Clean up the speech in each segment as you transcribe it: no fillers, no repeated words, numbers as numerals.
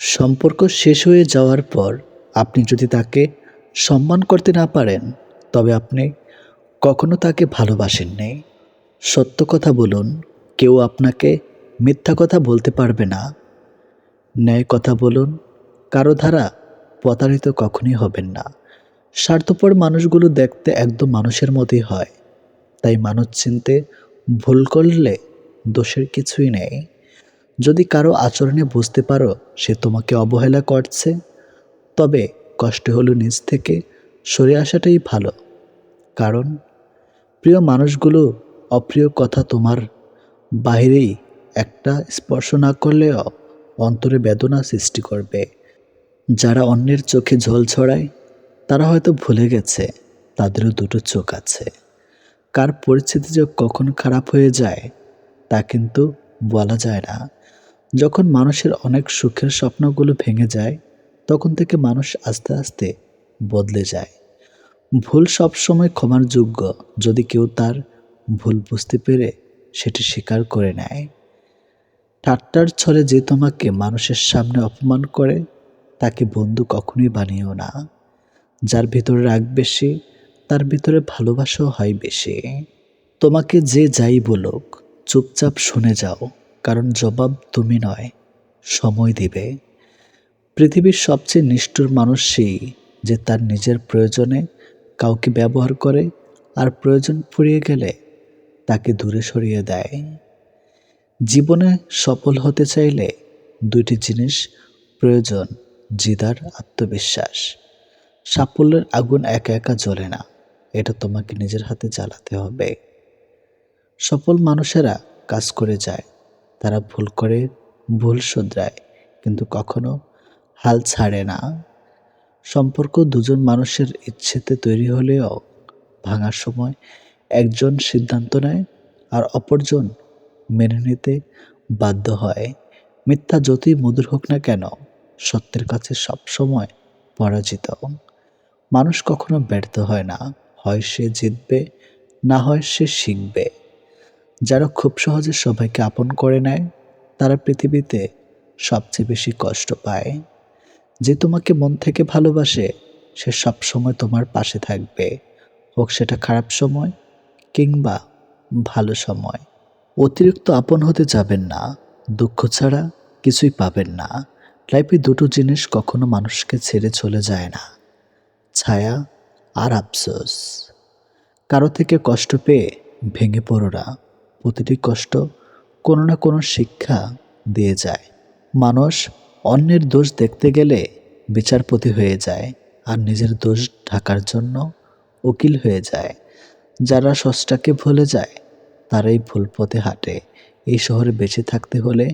সম্পর্ক শেষ হয়ে যাওয়ার পর আপনি যদি তাকে সম্মান করতে না পারেন, তবে আপনি কখনো তাকে ভালোবাসেননি। সত্য কথা বলুন, কেউ আপনাকে মিথ্যা কথা বলতে পারবে না। ন্যায় কথা বলুন, কারো দ্বারা প্রতারিত কখনোই হবেন না। স্বার্থপর মানুষগুলো দেখতে একদম মানুষের মতোই হয়, তাই মানুষ চিনতে ভুল করলে দোষের কিছুই নেই। যদি কারো আচরণে বুঝতে পারো সে তোমাকে অবহেলা করছে, তবে কষ্ট হলো নিজ থেকে সরে আসাটাই ভালো। কারণ প্রিয় মানুষগুলো অপ্রিয় কথা তোমার বাহিরেই একটা স্পর্শ না করলেও অন্তরে বেদনা সৃষ্টি করবে। যারা অন্যের চোখে জল ছড়ায় তারা হয়তো ভুলে গেছে তাদেরও দুটো চোখ আছে। কার পরিস্থিতি যে কখন খারাপ হয়ে যায় তা কিন্তু বলা যায় না। যখন মানুষের অনেক সুখের স্বপ্নগুলো ভেঙে যায়, তখন থেকে মানুষ আস্তে আস্তে বদলে যায়। ভুল সবসময় ক্ষমার যোগ্য, যদি কেউ তার ভুল বুঝতে পেরে সেটি স্বীকার করে নেয়। ঠাট্টার ছলে যে তোমাকে মানুষের সামনে অপমান করে, তাকে বন্ধু কখনোই বানিও না। যার ভিতরে রাগ বেশি, তার ভিতরে ভালোবাসাও হয় বেশি। তোমাকে যে যাই বলুক, চুপচাপ শুনে যাও, কারণ জবাব তুমি নয়, সময় দিবে। পৃথিবীর সবচেয়ে নিষ্ঠুর মানুষ সেই, যে তার নিজের প্রয়োজনে কাউকে ব্যবহার করে আর প্রয়োজন ফুরিয়ে গেলে তাকে দূরে সরিয়ে দেয়। জীবনে সফল হতে চাইলে দুইটি জিনিস প্রয়োজন: জিদ আর আত্মবিশ্বাস। সাফল্যের আগুন একা একা জ্বলে না, এটা তোমাকে নিজের হাতে জ্বালাতে হবে। সফল মানুষেরা কাজ করে যায়, তারা ভুল করে, ভুল শুধরায়, কিন্তু কখনো হাল ছাড়ে না। সম্পর্ক দুজন মানুষের ইচ্ছেতে তৈরি হলেও ভাঙার সময় একজন সিদ্ধান্ত নেয় আর অপরজন মেনে নিতে বাধ্য হয়। মিথ্যা যতই মধুর হোক না কেন, সত্যের কাছে সবসময় পরাজিত। মানুষ কখনো ব্যর্থ হয় না, হয় সে জিতবে, না হয় সে শিখবে। যারা খুব সহজে সবাইকে আপন করে নেয়, তারা পৃথিবীতে সবচেয়ে বেশি কষ্ট পায়। যে তোমাকে মন থেকে ভালোবাসে, সে সবসময় তোমার পাশে থাকবে, হোক সেটা খারাপ সময় কিংবা ভালো সময়। অতিরিক্ত আপন হতে যাবেন না, দুঃখ ছাড়া কিছুই পাবেন না। লাইফে দুটো জিনিস কখনো মানুষকে ছেড়ে চলে যায় না: ছায়া আর আফসোস। কারো থেকে কষ্ট পেয়ে ভেঙে পড়ো না, প্রতিটি কষ্ট কোনো না কোনো শিক্ষা দিয়ে যায়। মানুষ অন্যের দোষ দেখতে গেলে বিচারপতি হয়ে যায়, আর নিজের দোষ ঢাকার জন্য উকিল হয়ে যায়। যারা স্রষ্টাকে ভুলে যায় তারাই ভুল পথে হাঁটে। এই শহরে বেঁচে থাকতে হলে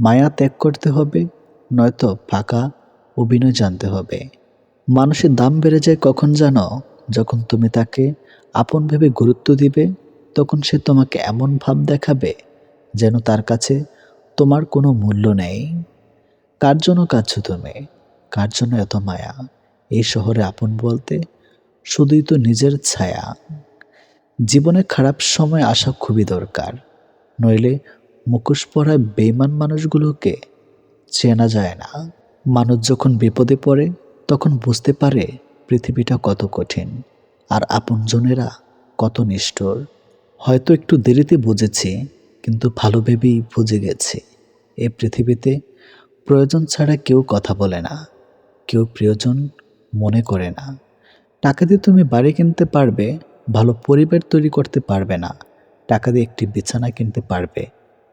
মায়া ত্যাগ করতে হবে, নয়তো ফাঁকা অভিনয় জানতে হবে। মানুষের দাম বেড়ে যায় কখন জানো? যখন তুমি তাকে আপন ভেবে গুরুত্ব দিবে, তখন সে তোমাকে এমন ভাব দেখাবে যেন তার কাছে তোমার কোনো মূল্য নেই। কার জন্য কাঁদছো তুমি? কার জন্য এত মায়া? এই শহরে আপন বলতে শুধুই তো নিজের ছায়া। জীবনে খারাপ সময় আসা খুবই দরকার, নইলে মুখোশ পরা বেইমান মানুষগুলোকে চেনা যায় না। মানুষ যখন বিপদে পড়ে তখন বুঝতে পারে পৃথিবীটা কত কঠিন আর আপনজনেরা কত নিষ্ঠুর। হয়তো একটু দেরিতে বুঝেছি, কিন্তু ভালো ভেবেই বুঝে গেছি। এই পৃথিবীতে প্রয়োজন ছাড়া কেউ কথা বলে না, কেউ প্রিয়জন মনে করে না। টাকা দিয়ে তুমি বাড়ি কিনতে পারবে, ভালো পরিবার তৈরি করতে পারবে না। টাকা দিয়ে একটি বিছানা কিনতে পারবে,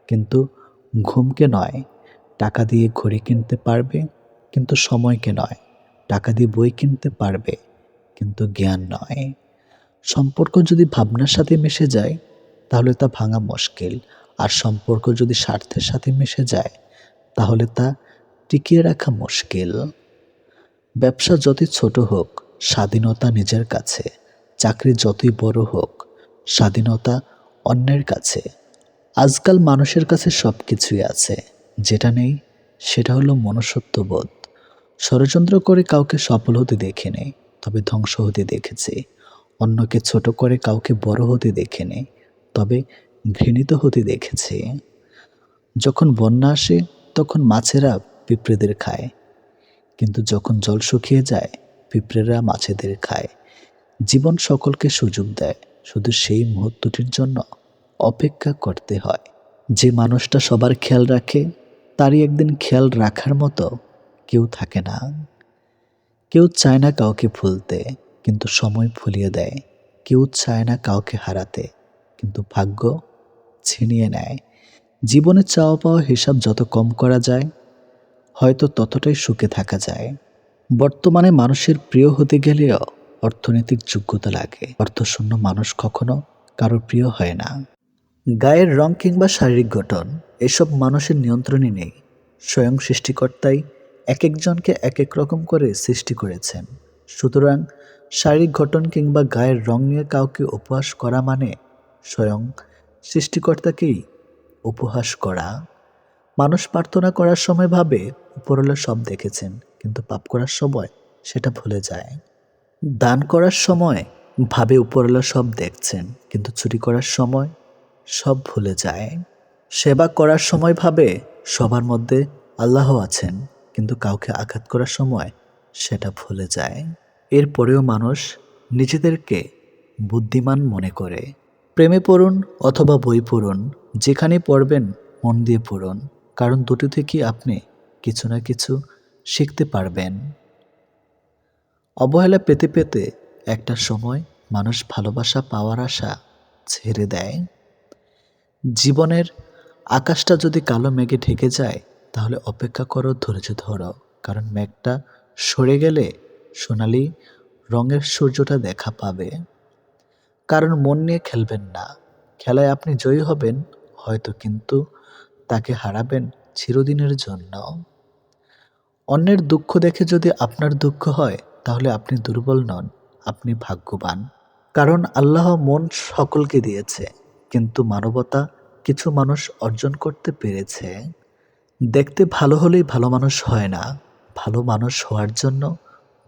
কিন্তু ঘুমকে নয়। টাকা দিয়ে ঘড়ি কিনতে পারবে, কিন্তু সময়কে নয়। টাকা দিয়ে বই কিনতে পারবে, কিন্তু জ্ঞান নয়। সম্পর্ক যদি ভাবনার সাথে মিশে যায় তাহলে তা ভাঙা মুশকিল, আর সম্পর্ক যদি স্বার্থের সাথে মিশে যায় তাহলে তা টিকিয়ে রাখা মুশকিল। ব্যবসা যতই ছোট হোক, স্বাধীনতা নিজের কাছে। চাকরি যতই বড় হোক, স্বাধীনতা অন্যের কাছে। আজকাল মানুষের কাছে সব কিছুই আছে, যেটা নেই সেটা হলো মনুষ্যত্ববোধ। ষড়যন্ত্র করে কাউকে সফল হতে দেখিনি, তবে ধ্বংস হতে দেখেছি। অন্যকে ছোট করে কাউকে বড় হতে দেখিনি, তবে ঘৃণিত হতে দেখেছি। যখন বন্যা আসে তখন মাছেরা পিঁপড়েদের খায়, কিন্তু যখন জল শুকিয়ে যায়, পিঁপড়েরা মাছেদের খায়। জীবন সকলকে সুযোগ দেয়, শুধু সেই মুহূর্তটির জন্য অপেক্ষা করতে হয়। যে মানুষটা সবার খেয়াল রাখে, তারই একদিন খেয়াল রাখার মতো কেউ থাকে না। কেউ চায় না কাউকে ভুলতে, কিন্তু সময় ভুলিয়ে দেয়। কেউ চায় না কাউকে হারাতে, কিন্তু ভাগ্য ছিনিয়ে নেয়। জীবনে চাওয়া পাওয়া হিসাব যত কম করা যায়, হয়তো ততটাই সুখে থাকা যায়। বর্তমানে মানুষের প্রিয় হতে গেলেও অর্থনৈতিক যোগ্যতা লাগে। অর্থশূন্য মানুষ কখনো কারো প্রিয় হয় না। গায়ের রং কিংবা শারীরিক গঠন, এসব মানুষের নিয়ন্ত্রণে নেই। স্বয়ং সৃষ্টিকর্তাই এক একজনকে এক এক রকম করে সৃষ্টি করেছেন। সুতরাং শারীরিক গঠন কিংবা গায়ের রং নিয়ে কাউকে উপহাস করা মানে স্বয়ং সৃষ্টিকর্তাকেই উপহাস করা। মানুষ প্রার্থনা করার সময় ভাবে উপরওয়ালা সব দেখেছেন, কিন্তু পাপ করার সময় সেটা ভুলে যায়। দান করার সময় ভাবে উপরওয়ালা সব দেখছেন, কিন্তু চুরি করার সময় সব ভুলে যায়। সেবা করার সময় ভাবে সবার মধ্যে আল্লাহ আছেন, কিন্তু কাউকে আঘাত করার সময় সেটা ভুলে যায়। এরপরেও মানুষ নিজেদেরকে বুদ্ধিমান মনে করে। প্রেমে পড়ুন অথবা বই পড়ুন, যেখানে পড়বেন মন দিয়ে পড়ুন, কারণ দুটো থেকেই আপনি কিছু না কিছু শিখতে পারবেন। অবহেলা পেতে পেতে একটা সময় মানুষ ভালোবাসা পাওয়ার আশা ছেড়ে দেয়। জীবনের আকাশটা যদি কালো মেঘে ঢেকে যায়, তাহলে অপেক্ষা করো, ধৈর্য ধরো, কারণ মেঘটা সরে গেলে সোনালি রঙের সূর্যটা দেখা পাবে। কারণ মন নিয়ে খেলবেন না। খেলায় আপনি জয়ী হবেন হয়তো, কিন্তু তাকে হারাবেন চিরদিনের জন্য। অন্যের দুঃখ দেখে যদি আপনার দুঃখ হয়, তাহলে আপনি দুর্বল নন, আপনি ভাগ্যবান। কারণ আল্লাহ মন সকলকে দিয়েছে, কিন্তু মানবতা কিছু মানুষ অর্জন করতে পেরেছে। দেখতে ভালো হলেই ভালো মানুষ হয় না। ভালো মানুষ হওয়ার জন্য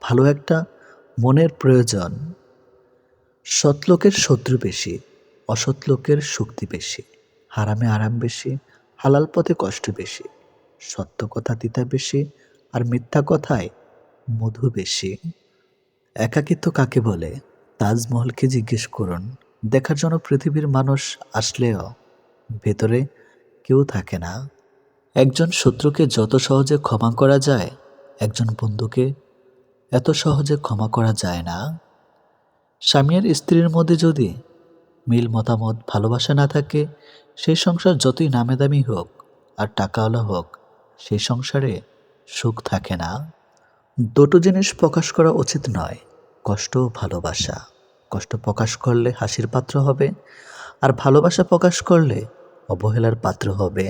ভালো একটা মনের প্রয়োজন। সৎ লোকের শত্রু বেশি, অসৎ লোকের শক্তি বেশি। হারামে আরাম বেশি, হালাল পথে কষ্ট বেশি। সত্য কথা তিতা বেশি, আর মিথ্যা কথায় মধু বেশি। একাকিত্ব কাকে বলে? তাজমহলকে জিজ্ঞেস করুন। দেখার জন্য পৃথিবীর মানুষ আসলেও ভেতরে কেউ থাকে না। একজন শত্রুকে যত সহজে ক্ষমা করা যায়, একজন বন্ধুকে এত সহজে ক্ষমা করা যায় না। স্বামী আর স্ত্রীর মধ্যে যদি মিল মতামত ভালোবাসা না থাকে, সেই সংসার যতই নামে দামি হোক আর টাকাওয়ালা হোক, সেই সংসারে সুখ থাকে না। দুটো জিনিস প্রকাশ করা উচিত নয়, কষ্ট ও ভালোবাসা। কষ্ট প্রকাশ করলে হাসির পাত্র হবে, আর ভালোবাসা প্রকাশ করলে অবহেলার পাত্র হবে।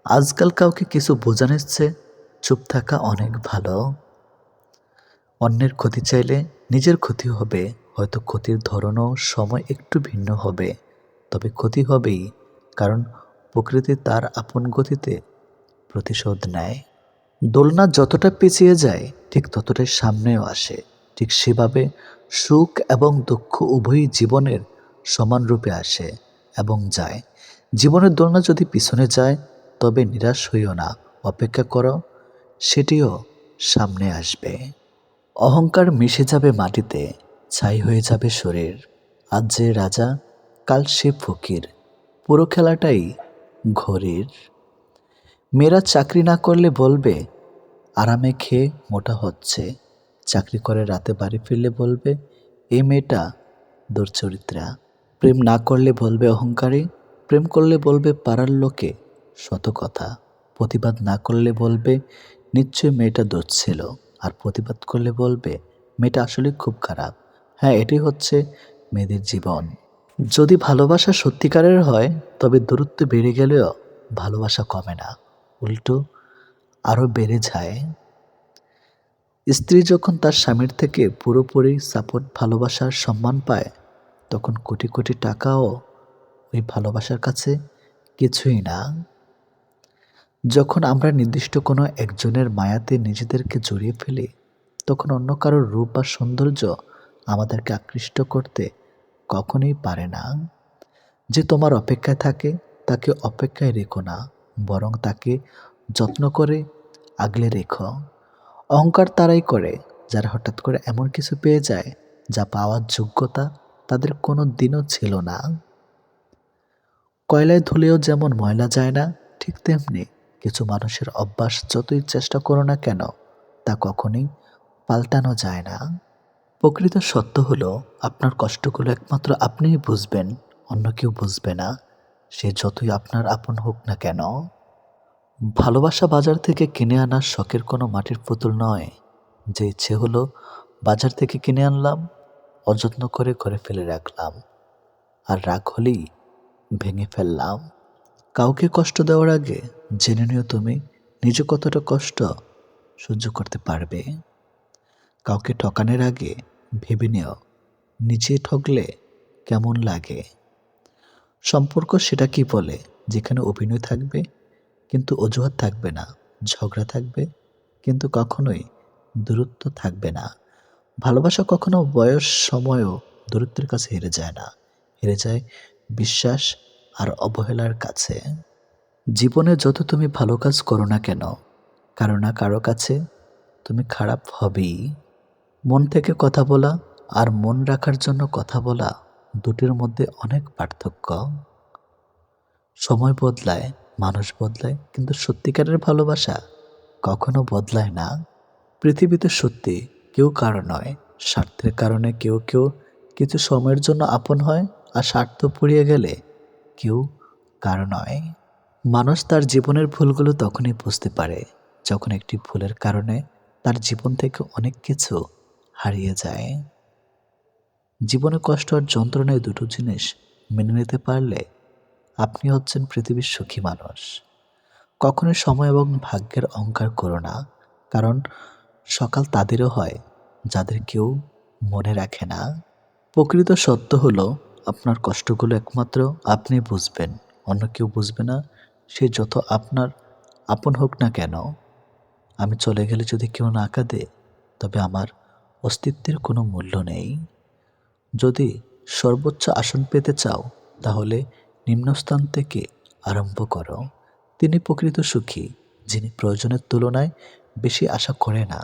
আজকাল কাউকে কিছু বোঝানোর চেয়ে চুপ থাকা অনেক ভালো। অন্যের ক্ষতি চাইলে নিজের ক্ষতি হবে, হয়তো ক্ষতির ধরনও সময় একটু ভিন্ন হবে, তবে ক্ষতি হবেই, কারণ প্রকৃতি তার আপন গতিতে প্রতিশোধ নেয়। দোলনা যতটা পেঁচিয়ে যায়, ঠিক ততটাই সামনেও আসে। ঠিক সেভাবে সুখ এবং দুঃখ উভয়ই জীবনের সমান রূপে আসে এবং যায়। জীবনের দোলনা যদি পিছনে যায়, তবে নিরাশ হইও না, অপেক্ষা করো, সেটিও সামনে আসবে। অহংকার মিশে যাবে মাটিতে, ছাই হয়ে যাবে শরীর। আজ যে রাজা, কাল সে ফকির, পুরো খেলাটাই ঘড়ির। মেয়েরা চাকরি না করলে বলবে আরামে খেয়ে মোটা হচ্ছে, চাকরি করে রাতে বাড়ি ফিরলে বলবে এই মেয়েটা দুর্চরিত্রা। প্রেম না করলে বলবে অহংকারী, প্রেম করলে বলবে পাড়ার লোকে শত কথা। প্রতিবাদ না করলে বলবে নিশ্চয়ই মেয়েটা দোষ ছিল, আর প্রতিবাদ করলে বলবে মেয়েটা আসলে খুব খারাপ। হ্যাঁ, এটাই হচ্ছে মেয়েদের জীবন। যদি ভালোবাসা সত্যিকারের হয়, তবে দূরত্ব বেড়ে গেলেও ভালোবাসা কমে না, উল্টো আরও বেড়ে যায়। স্ত্রী যখন তার স্বামীর থেকে পুরোপুরি সাপোর্ট, ভালোবাসার সম্মান পায়, তখন কোটি কোটি টাকাও ওই ভালোবাসার কাছে কিছুই না। যখন আমরা নির্দিষ্ট কোনো একজনের মায়াতে নিজেদেরকে জড়িয়ে ফেলি, তখন অন্য কারোর রূপ বা সৌন্দর্য আমাদেরকে আকৃষ্ট করতে কখনোই পারে না। যে তোমার অপেক্ষায় থাকে, তাকে অপেক্ষায় রেখো না, বরং তাকে যত্ন করে আগলে রেখো। অহংকার তারাই করে যারা হঠাৎ করে এমন কিছু পেয়ে যায় যা পাওয়ার যোগ্যতা তাদের কোনো দিনও ছিল না। কয়লায় ধুলেও যেমন ময়লা যায় না, ঠিক তেমনি কিছু মানুষের অভ্যাস যতই চেষ্টা করো না কেন তা কখনোই পাল্টানো যায় না। প্রকৃত সত্য হলো আপনার কষ্টগুলো একমাত্র আপনিই বুঝবেন, অন্য কেউ বুঝবে না, সে যতই আপনার আপন হোক না কেন। ভালোবাসা বাজার থেকে কিনে আনার শখের কোনো মাটির পুতুল নয়, যে ইচ্ছে হলো বাজার থেকে কিনে আনলাম, অযত্ন করে ঘরে ফেলে রাখলাম, আর রাগ হলেই ভেঙে ফেললাম। কাউকে কষ্ট দেওয়ার আগে জেনে নিও তুমি নিজে কতটা কষ্ট সহ্য করতে পারবে। কাউকে ঠকানোর আগে ভেবে নিও নিজে ঠকলে কেমন লাগে। সম্পর্ক সেটা কি বলে যেখানে অভিনয় থাকবে কিন্তু অজুহাত থাকবে না, ঝগড়া থাকবে কিন্তু কখনোই দূরত্ব থাকবে না। ভালোবাসা কখনো বয়স সময়ও দূরত্বের কাছে হেরে যায় না, হেরে যায় বিশ্বাস আর অবহেলার কাছে। জীবনে যত তুমি ভালো কাজ করো না কেন, কারো না কারো কাছে তুমি খারাপ হবেই। মন থেকে কথা বলা আর মন রাখার জন্য কথা বলা, দুটির মধ্যে অনেক পার্থক্য। সময় বদলায়, মানুষ বদলায়, কিন্তু সত্যিকারের ভালোবাসা কখনো বদলায় না। পৃথিবীতে সত্যি কেউ কারো নয়, স্বার্থের কারণে কেউ কেউ কিছু সময়ের জন্য আপন হয়, আর স্বার্থ পুড়িয়ে গেলে কেউ কারো নয়। মানুষ তার জীবনের ভুলগুলো তখনই বুঝতে পারে যখন একটি ভুলের কারণে তার জীবন থেকে অনেক কিছু হারিয়ে যায়। জীবনে কষ্ট আর যন্ত্রণায় দুটো জিনিস মেনে নিতে পারলে আপনি হচ্ছেন পৃথিবীর সুখী মানুষ। কখনোই সময় এবং ভাগ্যের অহংকার করো না, কারণ সকাল তাদেরও হয় যাদের কেউ মনে রাখে না। প্রকৃত সত্য হলো আপনার কষ্টগুলো একমাত্র আপনি বুঝবেন, অন্য কেউ বুঝবে না, সে যত আপনার আপন হোক না কেন। আমি চলে গেলে যদি কেউ না কাঁদে তবে আমার অস্তিত্বের কোনো মূল্য নেই। যদি সর্বোচ্চ আসন পেতে চাও তাহলে নিম্নস্থান থেকে আরম্ভ করো। তিনি প্রকৃত সুখী যিনি প্রয়োজনের তুলনায় বেশি আশা করে না।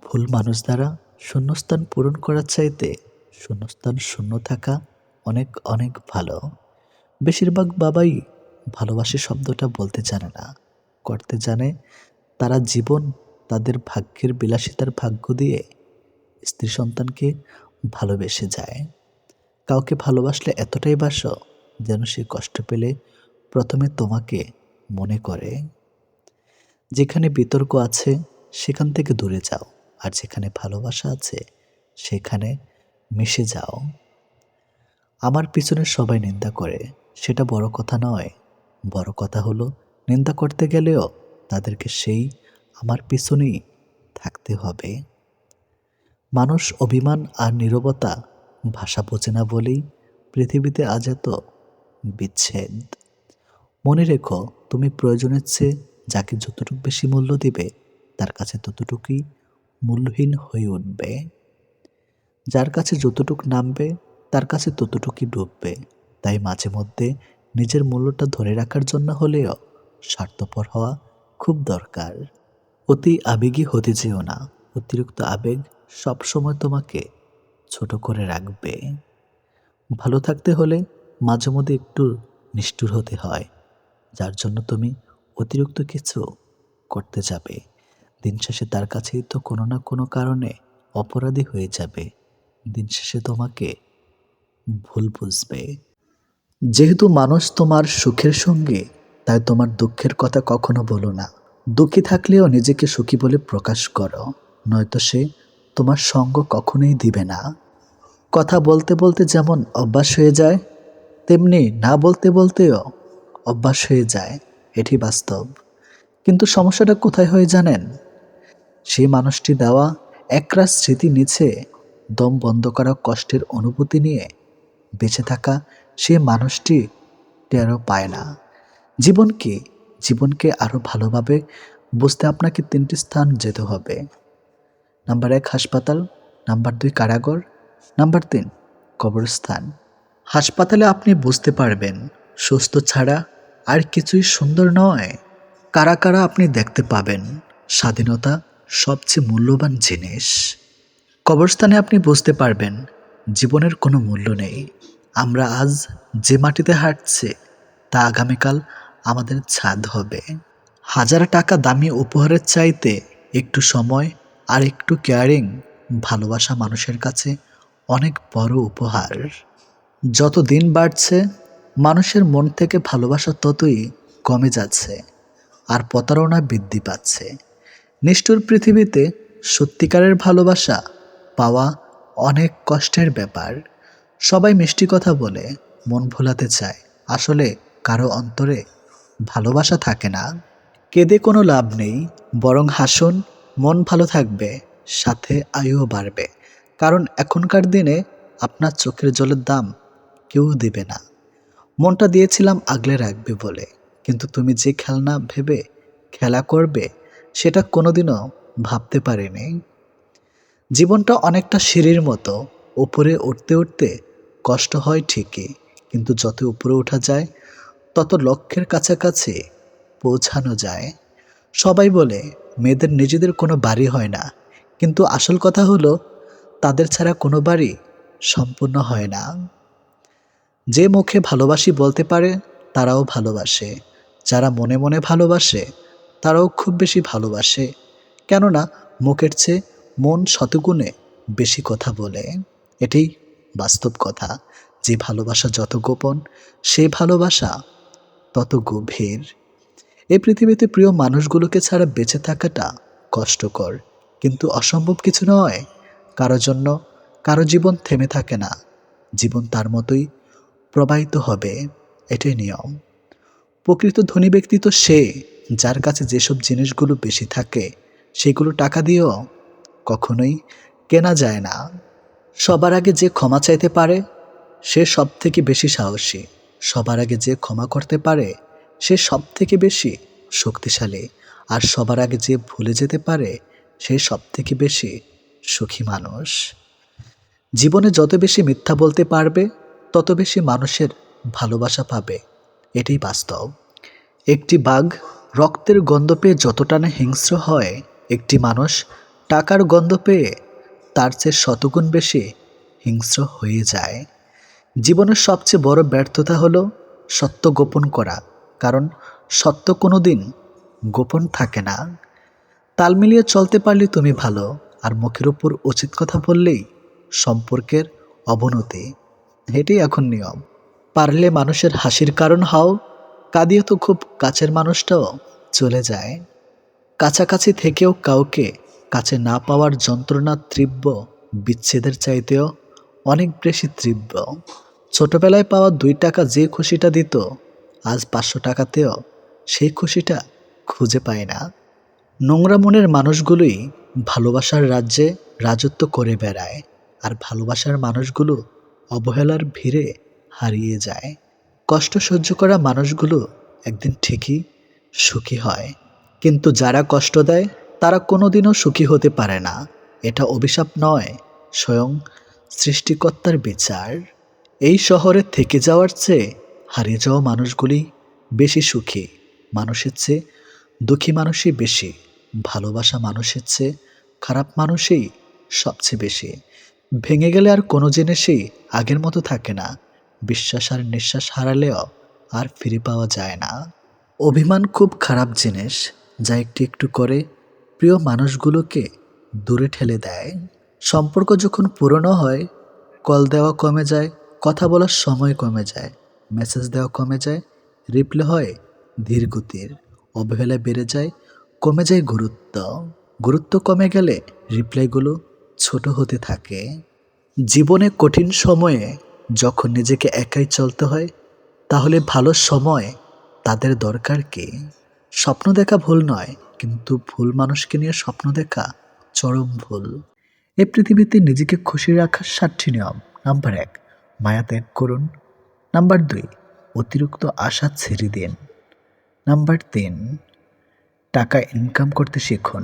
ভুল মানুষ দ্বারা শূন্যস্থান পূরণ করার চাইতে শূন্যস্থান শূন্য থাকা অনেক অনেক ভালো। বেশিরভাগ বাবাই ভালোবাসি শব্দটা বলতে জানে না, করতে জানে। তারা জীবন তাদের ভাগ্যের বিলাসিতার ভাগ্য দিয়ে স্ত্রী সন্তানকে ভালোবেসে যায়। কাউকে ভালোবাসলে এতটাই বাসো যেন সে কষ্ট পেলে প্রথমে তোমাকে মনে করে। যেখানে বিতর্ক আছে সেখান থেকে দূরে যাও, আর যেখানে ভালোবাসা আছে সেখানে মিশে যাও। আমার পিছনে সবাই নিন্দা করে, সেটা বড় কথা নয়। বড় কথা হলো নিন্দা করতে গেলেও তাদেরকে সেই আমার পিছনেই থাকতে হবে। মানুষ অভিমান আর নীরবতা ভাষা বোঝে না বলেই পৃথিবীতে আজ এত বিচ্ছেদ। মনে রেখো তুমি প্রয়োজনের চেয়ে যাকে যতটুকু বেশি মূল্য দিবে তার কাছে ততটুকুই মূল্যহীন হয়ে উঠবে। যার কাছে যতটুকু নামবে তার কাছে ততটুকুই ডুববে। তাই মাঝে মধ্যে নিজের মূল্যটা ধরে রাখার জন্য হলেও স্বার্থপর হওয়া খুব দরকার। অতি আবেগী হতে যেও না, অতিরিক্ত আবেগ সবসময় তোমাকে ছোট করে রাখবে। ভালো থাকতে হলে মাঝে মধ্যে একটু নিষ্ঠুর হতে হয়, যার জন্য তুমি অতিরিক্ত কিছু করতে যাবে। দিন শেষে তার কাছেই তো কোনো না কোনো কারণে অপরাধী হয়ে যাবে। দিন শেষে তোমাকে ভুল বুঝবে। যেহেতু মানুষ তোমার সুখের সঙ্গে, তাই তোমার দুঃখের কথা কখনো বলো না। দুঃখী থাকলেও নিজেকে সুখী বলে প্রকাশ করো, নয়তো সে তোমার সঙ্গ কখনোই দিবে না। কথা বলতে বলতে যেমন অভ্যাস হয়ে যায়, তেমনি না বলতে বলতেও অভ্যাস হয়ে যায়, এটি বাস্তব। কিন্তু সমস্যাটা কোথায় হয় জানেন? সেই মানুষটি দেওয়া একরাশ স্মৃতি নিচে দম বন্ধ করা কষ্টের অনুভূতি নিয়ে বেঁচে থাকা সে মানুষটি টেরও পায় না। জীবনকে আরও ভালোভাবে বুঝতে আপনাকে 3টি স্থান যেতে হবে। নাম্বার 1 হাসপাতাল, নাম্বার 2 কারাগার, নাম্বার 3 কবরস্থান। হাসপাতালে আপনি বুঝতে পারবেন সুস্থ ছাড়া আর কিছুই সুন্দর নয়। কারা কারা আপনি দেখতে পাবেন স্বাধীনতা সবচেয়ে মূল্যবান জিনিস। কবরস্থানে আপনি বুঝতে পারবেন জীবনের কোনো মূল্য নেই। আমরা আজ যে মাটিতে হাঁটছি তা আগামীকাল আমাদের ছাদ হবে। হাজার টাকা দামি উপহারের চাইতে একটু সময় আর একটু কেয়ারিং ভালোবাসা মানুষের কাছে অনেক বড় উপহার। যত দিন বাড়ছে মানুষের মন থেকে ভালোবাসা ততই কমে যাচ্ছে আর প্রতারণা বৃদ্ধি পাচ্ছে। নিষ্ঠুর পৃথিবীতে সত্যিকারের ভালোবাসা পাওয়া অনেক কষ্টের ব্যাপার। সবাই মিষ্টি কথা বলে মন ভোলাতে চায়, আসলে কারো অন্তরে ভালোবাসা থাকে না। কেঁদে কোনো লাভ নেই, বরং হাসুন, মন ভালো থাকবে, সাথে আয়ুও বাড়বে। কারণ এখনকার দিনে আপনার চোখের জলের দাম কেউ দেবে না। মনটা দিয়েছিলাম আগলে রাখবে বলে, কিন্তু তুমি যে খেলনা ভেবে খেলা করবে সেটা কোনোদিনও ভাবতে পারিনি। জীবনটা অনেকটা সিঁড়ির মতো, উপরে উঠতে উঠতে কষ্ট হয় ঠিকই, কিন্তু যত উপরে ওঠা যায় তত লক্ষ্যের কাছাকাছি পৌঁছানো যায়। সবাই বলে মেয়েদের নিজেদের কোনো বাড়ি হয় না, কিন্তু আসল কথা হলো তাদের ছাড়া কোনো বাড়ি সম্পূর্ণ হয় না। যে মুখে ভালোবাসি বলতে পারে তারাও ভালোবাসে, যারা মনে মনে ভালোবাসে তারাও খুব বেশি ভালোবাসে। কেননা মুখের চেয়ে মন শতগুণে বেশি কথা বলে। এটাই বাস্তব কথা। যে ভালোবাসা যত গোপন, সেই ভালোবাসা তত গভীর। এই পৃথিবীতে প্রিয় মানুষগুলোকে ছাড়া বেঁচে থাকাটা কষ্টকর, কিন্তু অসম্ভব কিছু নয়। কারো জন্য কারো জীবন থেমে থাকে না, জীবন তার মতোই প্রবাহিত হবে, এটাই নিয়ম। প্রকৃত ধনী ব্যক্তি তো সে যার কাছে যেসব জিনিসগুলো বেশি থাকে সেগুলো টাকা দিয়েও কখনোই কেনা যায় না। সবার আগে যে ক্ষমা চাইতে পারে সে সব থেকে বেশি সাহসী। সবার আগে যে ক্ষমা করতে পারে সে সব থেকে বেশি শক্তিশালী। আর সবার আগে যে ভুলে যেতে পারে সে সব থেকে বেশি সুখী মানুষ। জীবনে যত বেশি মিথ্যা বলতে পারবে তত বেশি মানুষের ভালোবাসা পাবে, এটাই বাস্তব। একটি বাঘ রক্তের গন্ধ পেয়ে যতটা না হিংস্র হয়, একটি মানুষ টাকার গন্ধ পেয়ে তার চেয়ে শতগুণ বেশি হিংস্র হয়ে যায়। জীবনের সবচেয়ে বড় ব্যর্থতা হলো সত্য গোপন করা, কারণ সত্য কোনো দিন গোপন থাকে না। তাল মিলিয়ে চলতে পারলে তুমি ভালো, আর মুখের উপর উচিত কথা বললেই সম্পর্কের অবনতি, এটাই এখন নিয়ম। পারলে মানুষের হাসির কারণ হও, কাঁদিয়ে তো খুব কাছের মানুষটাও চলে যায়। কাছাকাছি থেকেও কাউকে কাছে না পাওয়ার যন্ত্রণা তীব্র বিচ্ছেদের চাইতেও অনেক বেশি তীব্র। ছোটবেলায় পাওয়া 2 টাকা যে খুশিটা দিত, আজ 500 টাকাতেও সেই খুশিটা খুঁজে পায় না। নোংরা মনের মানুষগুলোই ভালোবাসার রাজ্যে রাজত্ব করে বেড়ায়, আর ভালোবাসার মানুষগুলো অবহেলার ভিড়ে হারিয়ে যায়। কষ্ট সহ্য করা মানুষগুলো একদিন ঠিকই সুখী হয়, কিন্তু যারা কষ্ট দেয় তারা কোনোদিনও সুখী হতে পারে না। এটা অভিশাপ নয়, স্বয়ং সৃষ্টিকর্তার বিচার। এই শহরে থেকে যাওয়ার চেয়ে হারিয়ে যাওয়া মানুষগুলি বেশি সুখী। মানুষের চেয়ে দুঃখী মানুষই বেশি, ভালোবাসা মানুষের চেয়ে খারাপ মানুষই সবচেয়ে বেশি। ভেঙে গেলে আর কোনো জিনিসই আগের মতো থাকে না। বিশ্বাস আর নিঃশ্বাস হারালেও আর ফিরে পাওয়া যায় না। অভিমান খুব খারাপ জিনিস, যা একটু একটু করে প্রিয় মানুষগুলোকে দূরে ঠেলে দেয়। সম্পর্ক যখন পুরনো হয়, কল দেওয়া কমে যায়, কথা বলার সময় কমে যায়, মেসেজ দেওয়া কমে যায়, রিপ্লাই হয় ধীর গতির, অবহেলা বেড়ে যায়, কমে যায় গুরুত্ব। গুরুত্ব কমে গেলে রিপ্লাইগুলো ছোট হতে থাকে। জীবনে কঠিন সময়ে যখন নিজেকে একাই চলতে হয়, তাহলে ভালো সময় তাদের দরকার কি? স্বপ্ন দেখা ভুল নয়, কিন্তু ভুল মানুষকে নিয়ে স্বপ্ন দেখা চরম ভুল। এই পৃথিবীতে নিজেকে খুশি রাখার 7টি নিয়ম। নাম্বার 1, মায়া ত্যাগ করুন। নাম্বার 2, অতিরিক্ত আশা ছেড়ে দিন। নাম্বার 3, টাকা ইনকাম করতে শিখুন।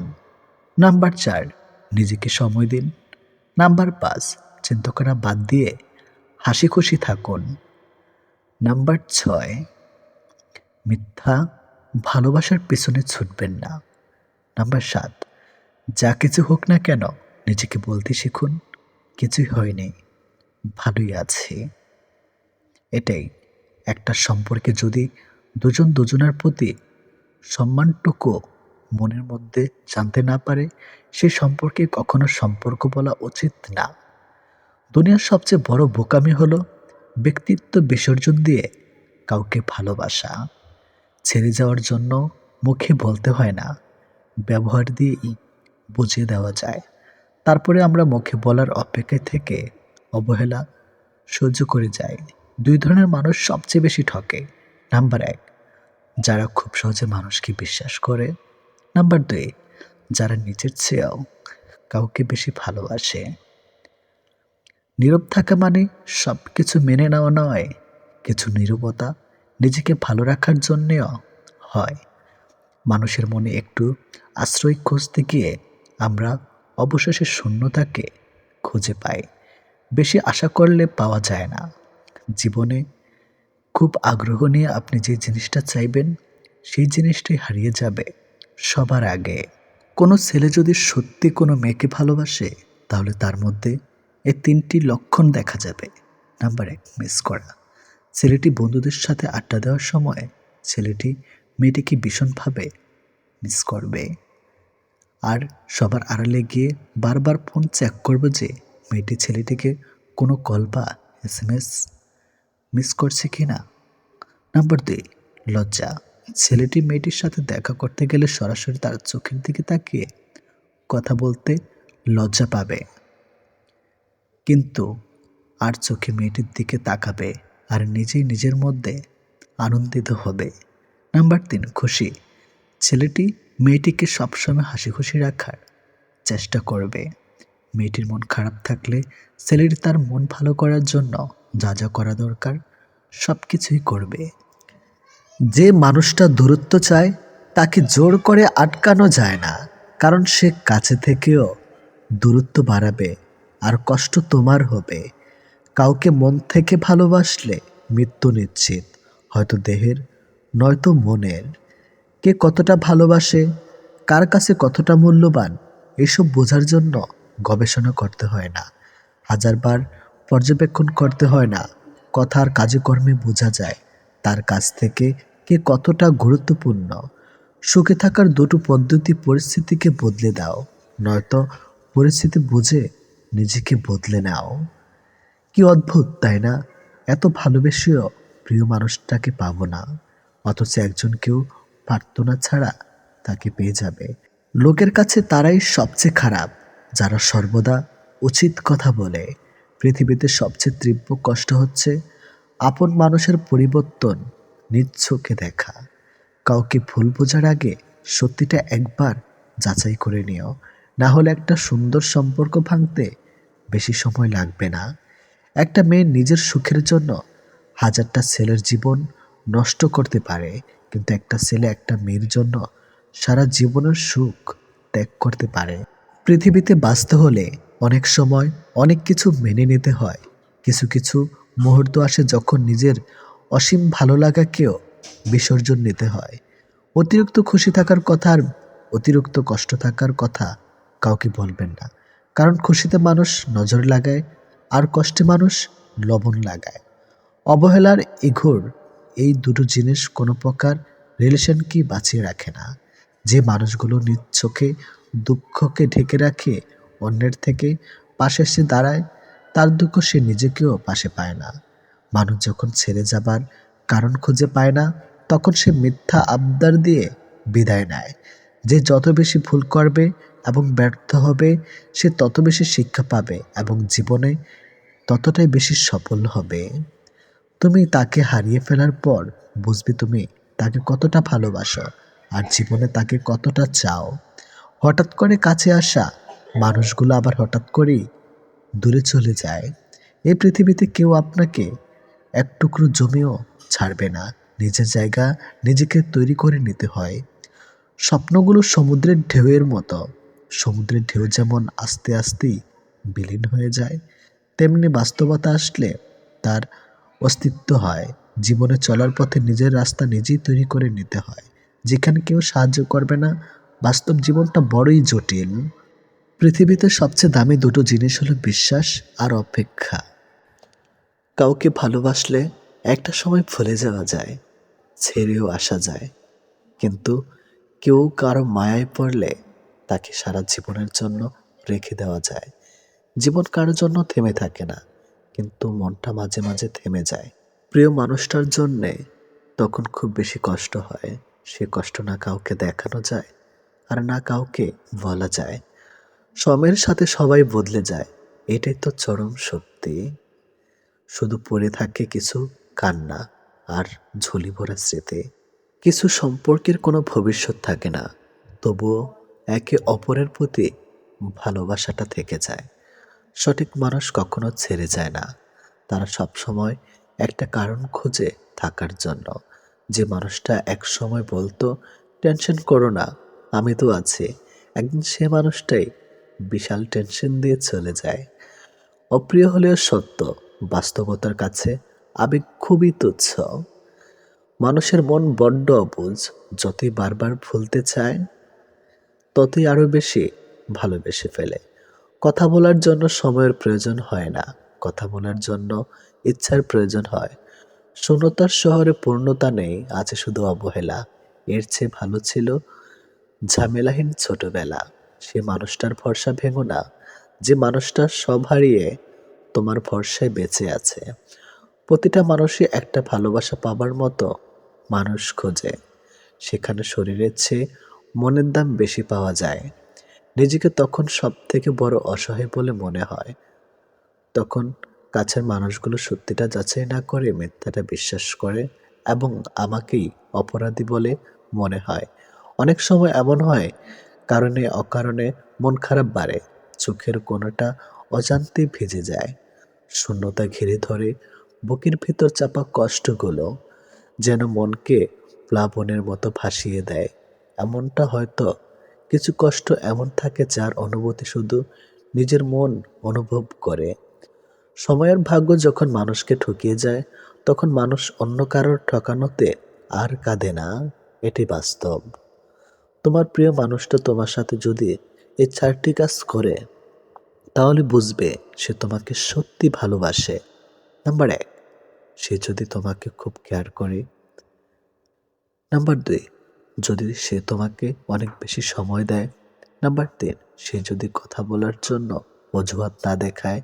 নাম্বার 4, নিজেকে সময় দিন। নাম্বার 5, চিন্তা করা বাদ দিয়ে হাসি খুশি থাকুন। নাম্বার 6, মিথ্যা ভালোবাসার পেছনে ছুটবেন না। নাম্বার 7, যা কিছু হোক না কেন নিজেকে বলতে শিখুন, কিছুই হয়নি, ভালোই আছি। এটাই একটা সম্পর্কে যদি দুজন দুজনের প্রতি সম্মানটুকু মনের মধ্যে জানতে না পারে, সেই সম্পর্কে কখনো সম্পর্ক বলা উচিত না। দুনিয়ার সবচেয়ে বড় বোকামি হলো ব্যক্তিত্ব বিসর্জন দিয়ে কাউকে ভালোবাসা। ছেড়ে যাওয়ার জন্য মুখে বলতে হয় না, ব্যবহার দিয়েই বুঝিয়ে দেওয়া যায়। তারপরে আমরা মুখে বলার অপেক্ষায় থেকে অবহেলা সহ্য করে যাই। দুই ধরনের মানুষ সবচেয়ে বেশি ঠকে। নাম্বার এক, যারা খুব সহজে মানুষকে বিশ্বাস করে। নাম্বার দুই, যারা নিজের চেয়েও কাউকে বেশি ভালোবাসে। নীরব থাকা মানে সব কিছু মেনে নেওয়া নয়, কিছু নীরবতা নিজেকে ভালো রাখার জন্যেও হয়। মানুষের মনে একটু আশ্রয় খুঁজতে গিয়ে আমরা অবশেষে শূন্যতাকে খুঁজে পাই। বেশি আশা করলে পাওয়া যায় না। জীবনে খুব আগ্রহ নিয়ে আপনি যে জিনিসটা চাইবেন, সেই জিনিসটাই হারিয়ে যাবে সবার আগে। কোনো ছেলে যদি সত্যি কোনো মেয়েকে ভালোবাসে, তাহলে তার মধ্যে এই তিনটি লক্ষণ দেখা যাবে। নাম্বার এক, মিস করা। ছেলেটি বন্ধুদের সাথে আড্ডা দেওয়ার সময় ছেলেটি মেয়েটিকে ভীষণভাবে মিস করবে, আর সবার আড়ালে গিয়ে বারবার ফোন চেক করবে যে মেয়েটি ছেলেটিকে কোনো কল বা SMS মিস করছে কি না। নাম্বার দুই, লজ্জা। ছেলেটি মেয়েটির সাথে দেখা করতে গেলে সরাসরি তার চোখের দিকে তাকিয়ে কথা বলতে লজ্জা পাবে, কিন্তু আর চোখে মেয়েটির দিকে তাকাবে আর নিজেই নিজের মধ্যে আনন্দিত হবে। নাম্বার তিন, খুশি। ছেলেটি মেয়েটিকে সবসময় হাসি খুশি রাখার চেষ্টা করবে। মেয়েটির মন খারাপ থাকলে ছেলেটি তার মন ভালো করার জন্য যা যা করা দরকার সব কিছুই করবে। যে মানুষটা দূরত্ব চায় তাকে জোর করে আটকানো যায় না, কারণ সে কাছে থেকেও দূরত্ব বাড়াবে আর কষ্ট তোমার হবে। কাউকে মন থেকে ভালোবাসলে মৃত্যু নিশ্চিত, হয়তো দেহের নয়তো মনের। কে কতটা ভালোবাসে, কার কাছে কতটা মূল্যবান, এসব বোঝার জন্য গবেষণা করতে হয় না, হাজারবার পর্যবেক্ষণ করতে হয় না। কথার কাজে কর্মে বোঝা যায় তার কাছ থেকে কে কতটা গুরুত্বপূর্ণ। সুখে থাকার দুটো পদ্ধতি: পরিস্থিতিকে বদলে দাও, নয়তো পরিস্থিতি বুঝে নিজেকে বদলে নাও। কি অদ্ভুত তাই না? এত ভালোবেসেও প্রিয় মানুষটাকে পাবো না, অথচ একজনকেও প্রার্থনা ছাড়া তাকে পেয়ে যাবে। লোকের কাছে তারাই সবচেয়ে খারাপ যারা সর্বদা উচিত কথা বলে। পৃথিবীতে সবচেয়ে তীব্র কষ্ট হচ্ছে আপন মানুষের পরিবর্তন নিজ চোখে দেখা। কাউকে ভুল বোঝার আগে সত্যিটা একবার যাচাই করে নিও, না হলে একটা সুন্দর সম্পর্ক ভাঙতে বেশি সময় লাগবে না। একটা মেয়ে নিজের সুখের জন্য হাজারটা ছেলের জীবন নষ্ট করতে পারে, কিন্তু একটা ছেলে একটা মেয়ের জন্য সারা জীবনের সুখ ত্যাগ করতে পারে। পৃথিবীতে বাঁচতে হলে অনেক সময় অনেক কিছু মেনে নিতে হয়। কিছু কিছু মুহূর্ত আসে যখন নিজের অসীম ভালো লাগাকেও বিসর্জন নিতে হয়। অতিরিক্ত খুশি থাকার কথা আর অতিরিক্ত কষ্ট থাকার কথা কাউকে বলবেন না, কারণ খুশিতে মানুষ নজর লাগায় আর কষ্টে মানুষ লবণ লাগায়। অবহেলার ইঘোর এই দুটো জিনিস কোনো প্রকার রিলেশনকে বাঁচিয়ে রাখে না। যে মানুষগুলো নিজ চোখে দুঃখকে ঢেকে রাখে, অন্যের থেকে পাশে এসে দাঁড়ায়, তার দুঃখ সে নিজেকেও পাশে পায় না। মানুষ যখন ছেড়ে যাবার কারণ খুঁজে পায় না, তখন সে মিথ্যা আবদার দিয়ে বিদায় নেয়। যে যত বেশি ভুল করবে এবং ব্যর্থ হবে, সে তত বেশি শিক্ষা পাবে এবং জীবনে ততটাই বেশি সফল হবে। তুমি তাকে হারিয়ে ফেলার পর বুঝবে তুমি তাকে কতটা ভালোবাসো আর জীবনে তাকে কতটা চাও। হঠাৎ করে কাছে আসা মানুষগুলো আবার হঠাৎ করেই দূরে চলে যায়। এই পৃথিবীতে কেউ আপনাকে এক টুকরো জমিও ছাড়বে না। নিজের জায়গা নিজেকে তৈরি করে নিতে হয়। স্বপ্নগুলো সমুদ্রের ঢেউয়ের মতো। সমুদ্রের ঢেউ যেমন আস্তে আস্তেই বিলীন হয়ে যায়, তেমনি বাস্তবতা আসলে তার অস্তিত্ব হয়। জীবনে চলার পথে নিজের রাস্তা নিজেই তৈরি করে নিতে হয়। যেখানে কেউ সাহায্য করবে না, বাস্তব জীবনটা বড়ই জটিল। পৃথিবীতে সবচেয়ে দামি দুটো জিনিস হলো বিশ্বাস আর অপেক্ষা। কাউকে ভালোবাসলে একটা সময় ভুলে যাওয়া যায়, ছেড়েও আসা যায়, কিন্তু কেউ কারো মায়ায় পড়লে তাকে সারা জীবনের জন্য রেখে দেওয়া যায়। জীবন কারোর জন্য থেমে থাকে না, কিন্তু মনটা মাঝে মাঝে থেমে যায়। প্রিয় মানুষটার জন্যে তখন খুব বেশি কষ্ট হয়। সে কষ্ট না কাউকে দেখানো যায়, আর না কাউকে বলা যায়। সময়ের সাথে সবাই বদলে যায়, এটাই তো চরম সত্যি। শুধু পড়ে থাকে কিছু কান্না আর ঝুলি ভরা স্মৃতি। কিছু সম্পর্কের কোনো ভবিষ্যৎ থাকে না, তবুও একে অপরের প্রতি ভালোবাসাটা থেকে যায়। সঠিক মানুষ কখনো ছেড়ে যায় না, তারা সবসময় একটা কারণ খুঁজে থাকার জন্য। যে মানুষটা এক সময় বলতো টেনশন করো না, আমি তো আছি, একদিন সে মানুষটাই বিশাল টেনশন দিয়ে চলে যায়। অপ্রিয় হলেও সত্য, বাস্তবতার কাছে আবেগ খুবই তুচ্ছ। মানুষের মন বড্ড অবুঝ, যতই বারবার ভুলতে চায় ততই আরো বেশি ভালোবেসে ফেলে। কথা বলার জন্য সময়ের প্রয়োজন হয় না, কথা বলার জন্য ইচ্ছার প্রয়োজন হয়। শূন্যতার শহরে পূর্ণতা নেই, আছে শুধু অবহেলা। এর চেয়ে ভালো ছিল ঝামেলাহীন ছোটবেলা। সে মানুষটার ভরসা ভেঙো না, যে মানুষটা সব হারিয়ে তোমার ভরসায় বেঁচে আছে। প্রতিটা মানুষই একটা ভালোবাসা পাবার মতো মানুষ খোঁজে, সেখানে শরীরের চেয়ে মনের দাম বেশি পাওয়া যায়। নিজেকে তখন সব থেকে বড় অসহায় বলে মনে হয়। তখন কাছের মানুষগুলো সত্যিটা যাচাই না করে মিথ্যাটা বিশ্বাস করে, এবং আমাকেই অপরাধী বলে মনে হয়। অনেক সময় এমন হয়, কারণে অকারণে মন খারাপ বাড়ে, চোখের কোণাটা অজান্তে ভিজে যায়, শূন্যতা ঘিরে ধরে বুকের ভিতর চাপা কষ্টগুলো যেন মনকে প্লাবনের মতো ভাসিয়ে দেয়। এমনটা হয়তো কিছু কষ্ট এমন থাকে যার অনুভূতি শুধু নিজের মন অনুভব করে। সময়ের ভাগ্য যখন মানুষকে ঠকিয়ে যায়, তখন মানুষ অন্য কারোর ঠকানোতে আর কাঁদে না, এটি বাস্তব। তোমার প্রিয় মানুষটা তোমার সাথে যদি এই 4টি কাজ করে, তাহলে বুঝবে সে তোমাকে সত্যি ভালোবাসে। নাম্বার 1, সে যদি তোমাকে খুব কেয়ার করে। নাম্বার 2, যদি সে তোমাকে অনেক বেশি সময় দেয়। নাম্বার 3, সে যদি কথা বলার জন্য অজুহাত না দেখায়।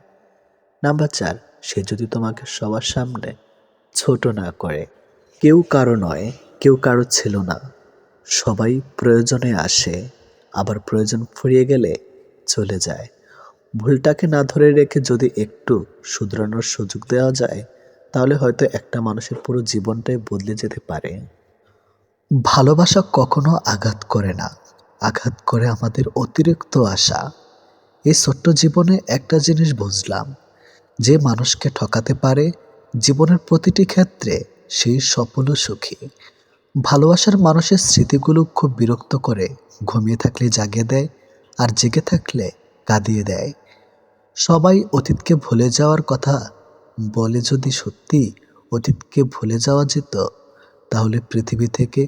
নাম্বার 4, সে যদি তোমাকে সবার সামনে ছোট না করে। কেউ কারো নয়, কেউ কারো ছিল না। সবাই প্রয়োজনে আসে, আবার প্রয়োজন ফুরিয়ে গেলে চলে যায়। ভুলটাকে না ধরে রেখে যদি একটু শুধরানোর সুযোগ দেওয়া যায়, তাহলে হয়তো একটা মানুষের পুরো জীবনটাই বদলে যেতে পারে। ভালোবাসা কখনো আঘাত করে না, আঘাত করে আমাদের অতিরিক্ত আশা। এই ছোট্ট জীবনে একটা জিনিস বুঝলাম, যে মানুষকে ঠকাতে পারে জীবনের প্রতিটি ক্ষেত্রে সেই সফল ও সুখী। ভালোবাসার মানুষের স্মৃতিগুলো খুব বিরক্ত করে, ঘুমিয়ে থাকলে জাগিয়ে দেয়, আর জেগে থাকলে কাঁদিয়ে দেয়। সবাই অতীতকে ভুলে যাওয়ার কথা বলে, যদি সত্যি অতীতকে ভুলে যাওয়া যেত, তাহলে পৃথিবী থেকে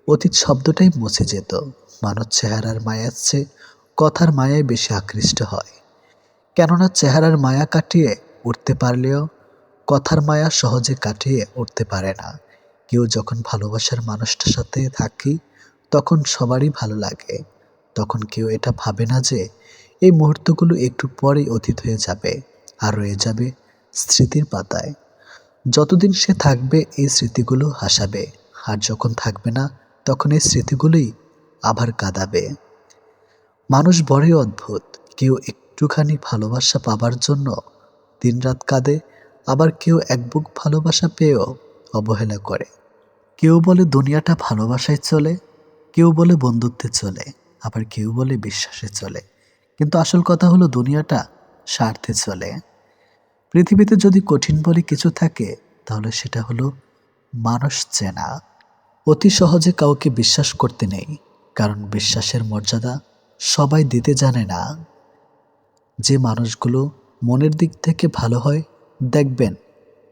অতীত শব্দটাই মুছে যেত। মানুষ চেহারার মায়ার চেয়ে কথার মায়ায় বেশি আকৃষ্ট হয়, কেননা চেহারার মায়া কাটিয়ে উঠতে পারলেও কথার মায়া সহজে কাটিয়ে উঠতে পারে না। কেউ যখন ভালোবাসার মানুষটার সাথে থাকি, তখন সবারই ভালো লাগে। তখন কেউ এটা ভাবে না যে এই মুহূর্তগুলো একটু পরেই অতীত হয়ে যাবে, আর রয়ে যাবে স্মৃতির পাতায়। যতদিন সে থাকবে এই স্মৃতিগুলো হাসাবে, আর যখন থাকবে না, তখন এই স্মৃতিগুলোই আবার কাঁদাবে। মানুষ বড়ই অদ্ভুত, কেউ একটুখানি ভালোবাসা পাবার জন্য দিনরাত কাঁদে, আবার কেউ এক বুক ভালোবাসা পেয়েও অবহেলা করে। কেউ বলে দুনিয়াটা ভালোবাসায় চলে, কেউ বলে বন্ধুত্বে চলে, আবার কেউ বলে বিশ্বাসে চলে, কিন্তু আসল কথা হলো দুনিয়াটা স্বার্থে চলে। পৃথিবীতে যদি কঠিন বলে কিছু থাকে, তাহলে সেটা হলো মানুষ চেনা। অতি সহজে কাউকে বিশ্বাস করতে নেই, কারণ বিশ্বাসের মর্যাদা সবাই দিতে জানে না। যে মানুষগুলো মনের দিক থেকে ভালো হয়, দেখবেন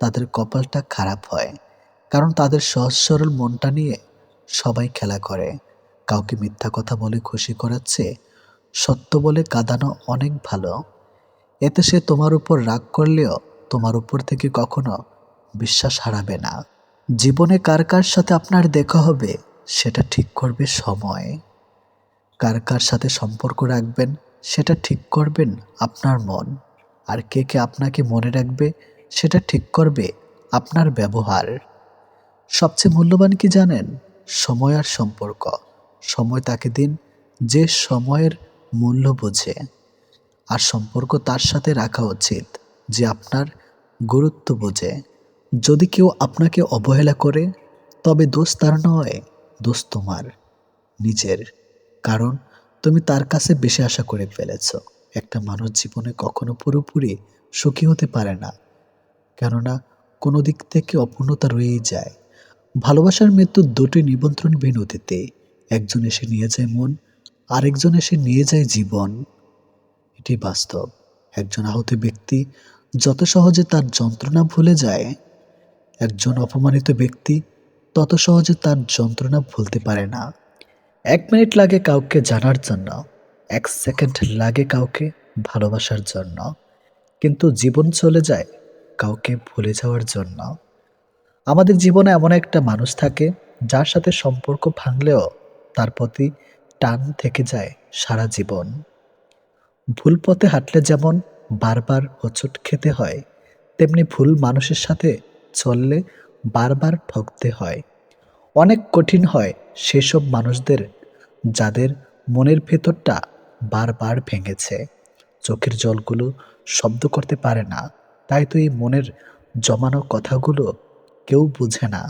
তাদের কপালটা খারাপ হয়, কারণ তাদের সহজ সরল মনটা নিয়ে সবাই খেলা করে। কাউকে মিথ্যা কথা বলে খুশি করাচ্ছে সত্য বলে কাঁদানো অনেক ভালো। এতে সে তোমার উপর রাগ করলেও তোমার উপর থেকে কখনো বিশ্বাস হারাবে না। জীবনে কার কার সাথে আপনার দেখা হবে সেটা ঠিক করবে সময়। কার কার সাথে সম্পর্ক রাখবেন সেটা ঠিক করবেন আপনার মন। আর কে কে আপনাকে মনে রাখবে সেটা ঠিক করবে আপনার ব্যবহার। সবচেয়ে মূল্যবান কি জানেন? সময় আর সম্পর্ক। সময় তাকে দিন যে সময়ের মূল্য বোঝে, আর সম্পর্ক তার সাথে রাখা উচিত যে আপনার গুরুত্ব বোঝে। যদি কেউ আপনাকে অবহেলা করে তবে দোষ তার নয়, দোষ তোমার নিজের। কারণ তুমি তার কাছে বেশি আশা করে ফেলেছ। একটা মানুষ জীবনে কখনো পুরোপুরি সুখী হতে পারে না, কেননা কোনো দিক থেকে অপূর্ণতা রয়েই যায়। ভালোবাসার মৃত্যু দুটি নিমন্ত্রণ বিনতিতে। একজন এসে নিয়ে যায় মন, আরেকজন এসে নিয়ে যায় জীবন। এটি বাস্তব। একজন আহত ব্যক্তি যত সহজে তার যন্ত্রণা ভুলে যায়, একজন অপমানিত ব্যক্তি তত সহজে তার যন্ত্রণা ভুলতে পারে না। 1 মিনিট লাগে কাউকে জানার জন্য, 1 সেকেন্ড লাগে কাউকে ভালোবাসার জন্য, কিন্তু জীবন চলে যায় কাউকে ভুলে যাওয়ার জন্য। আমাদের জীবনে এমন একটা মানুষ থাকে যার সাথে সম্পর্ক ভাঙলেও তার প্রতি টান থেকে যায় সারা জীবন। ভুল পথে হাঁটলে যেমন বারবার হোঁচট খেতে হয়, তেমনি ভুল মানুষের সাথে চললে বারবার ঠকতে হয়। অনেক কঠিন হয় সেসব মানুষদের যাদের মনের ভেতরটা বারবার ভেঙেছে। চোখের জলগুলো শব্দ করতে পারে না, তাই তো এই মনের জমানো কথাগুলো কেউ বুঝে না।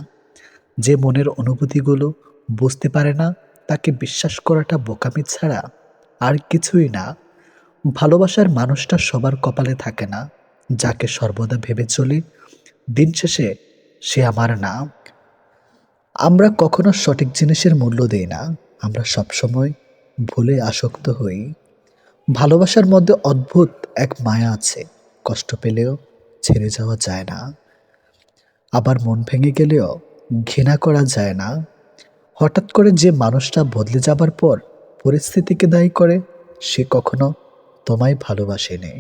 যে মনের অনুভূতিগুলো বুঝতে পারে না তাকে বিশ্বাস করাটা বোকামি ছাড়া আর কিছুই না। ভালোবাসার মানুষটা সবার কপালে থাকে না। যাকে সর্বদা ভেবে চলি দিন শেষে সে আমার না। আমরা কখনো সঠিক জিনিসের মূল্য দেই না, আমরা সবসময় ভুলে আসক্ত হই। ভালোবাসার মধ্যে অদ্ভুত এক মায়া আছে, কষ্ট পেলেও ছেড়ে যাওয়া যায় না, আবার মন ভেঙে গেলেও ঘৃণা করা যায় না। হঠাৎ করে যে মানুষটা বদলে যাবার পর পরিস্থিতিকে দায়ী করে, সে কখনো তোমায় ভালোবাসেনি।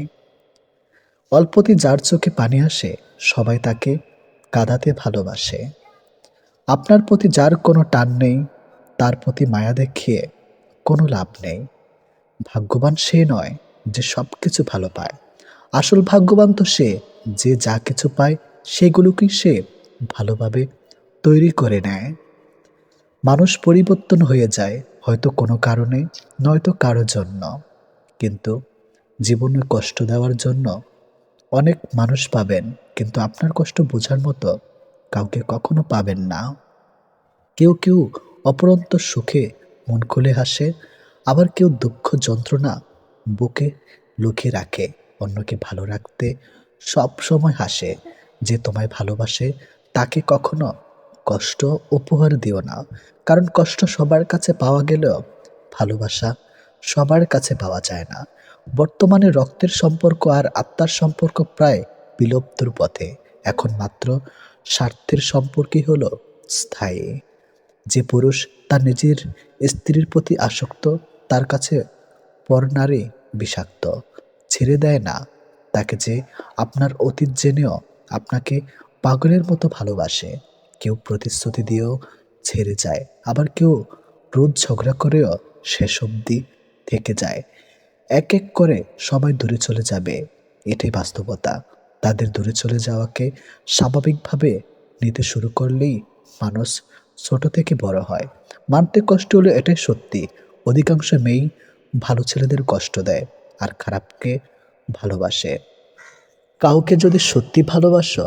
অল্পতে যার চোখে পানি আসে সবাই তাকে কাঁদাতে ভালোবাসে। আপনার প্রতি যার কোনো টান নেই তার প্রতি মায়া দেখিয়ে কোনো লাভ নেই। ভাগ্যবান সে নয় যে সব কিছু ভালো পায়, আসল ভাগ্যবান তো সে যে যা কিছু পায় সেগুলোকেই সে ভালোভাবে তৈরি করে নেয়। মানুষ পরিবর্তন হয়ে যায় হয়তো কোনো কারণে, নয়তো কারো জন্য, কিন্তু জীবনে কষ্ট দেওয়ার জন্য অনেক মানুষ পাবেন, কিন্তু আপনার কষ্ট বোঝার মতো কাউকে কখনো পাবেন না। কেউ কেউ অপরন্ত সুখে মন খুলে হাসে, আবার কেউ দুঃখ যন্ত্রণা বুকে লুকিয়ে রাখে। অন্যকে ভালো রাখতে সব সময় হাসে। যে তোমায় ভালোবাসে তাকে কখনো কষ্ট উপহার দিও না, কারণ কষ্ট সবার কাছে পাওয়া গেলেও ভালোবাসা সবার কাছে পাওয়া যায় না। বর্তমানে রক্তের সম্পর্ক আর আত্মার সম্পর্ক প্রায় বিলুপ্তর পথে। এখন মাত্র স্বার্থের সম্পর্কই হলো স্থায়ী। যে পুরুষ তার নিজের স্ত্রীর প্রতি আসক্ত তার কাছে পরনারী বিষাক্ত। ছেড়ে দেয় না তাকে যে আপনার অতীত জেনেও আপনাকে পাগলের মতো ভালোবাসে। কেউ প্রতিশ্রুতি দিয়েও ছেড়ে যায়, আবার কেউ রোজ ঝগড়া করেও শেষ অবধি থেকে যায়। এক এক করে সবাই দূরে চলে যাবে, এটাই বাস্তবতা। তাদের দূরে চলে যাওয়াকে স্বাভাবিকভাবে নিতে শুরু করলেই মানুষ ছোট থেকে বড় হয়। মানতে কষ্ট হলো, এটাই সত্যি। অধিকাংশ মেয়েই ভালো ছেলেদের কষ্ট দেয় আর খারাপকে ভালোবাসে। কাউকে যদি সত্যি ভালোবাসো